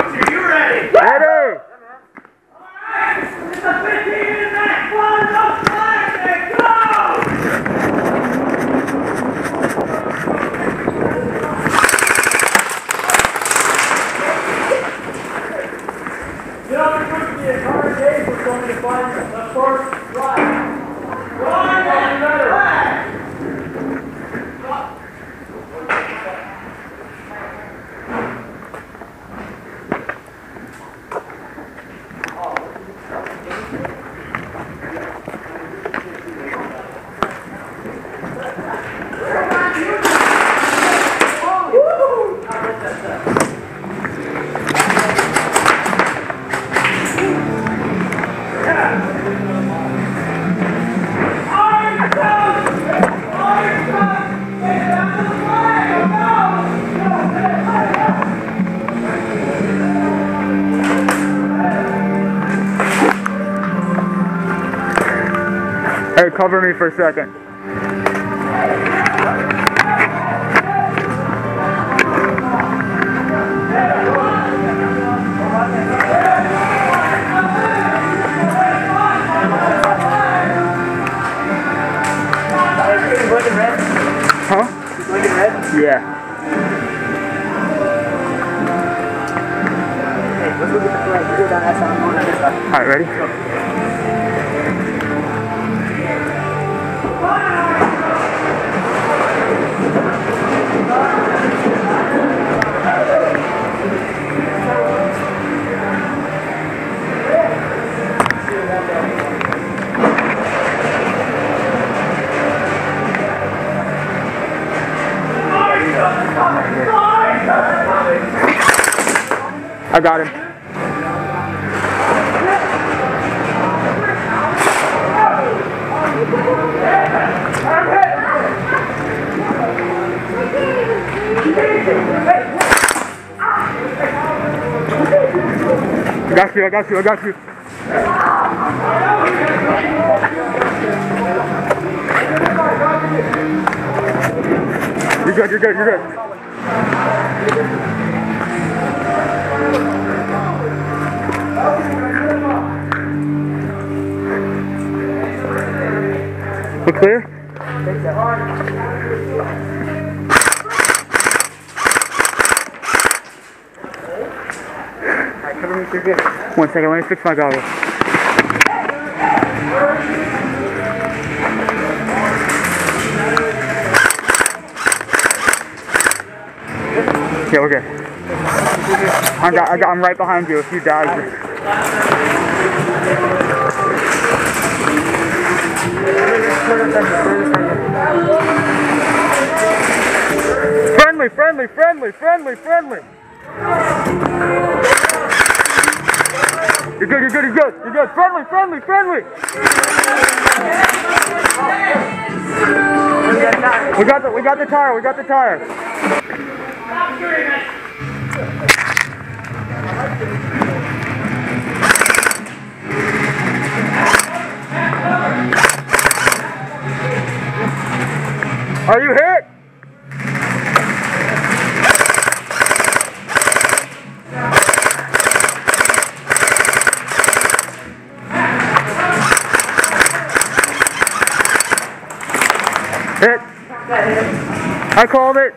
Are you ready? Ready! Alright! It's a 15-minute match! One, up, flag, and go! You know, there could be a hard day for someone to find the first flag. One, and flag! Hey, cover me for a second. Huh? Yeah. Let's look at the flag. Go down that side. I'm going on this side. Alright, ready? I got him. I got you. You're good. We're clear? Alright, cover me through this. 1 second, let me fix my goggles. Yeah, we're good. I'm right behind you if you die. Friendly. You're good. Friendly. We got the tire. Stop shooting it! Are you hit? Hit. I called it.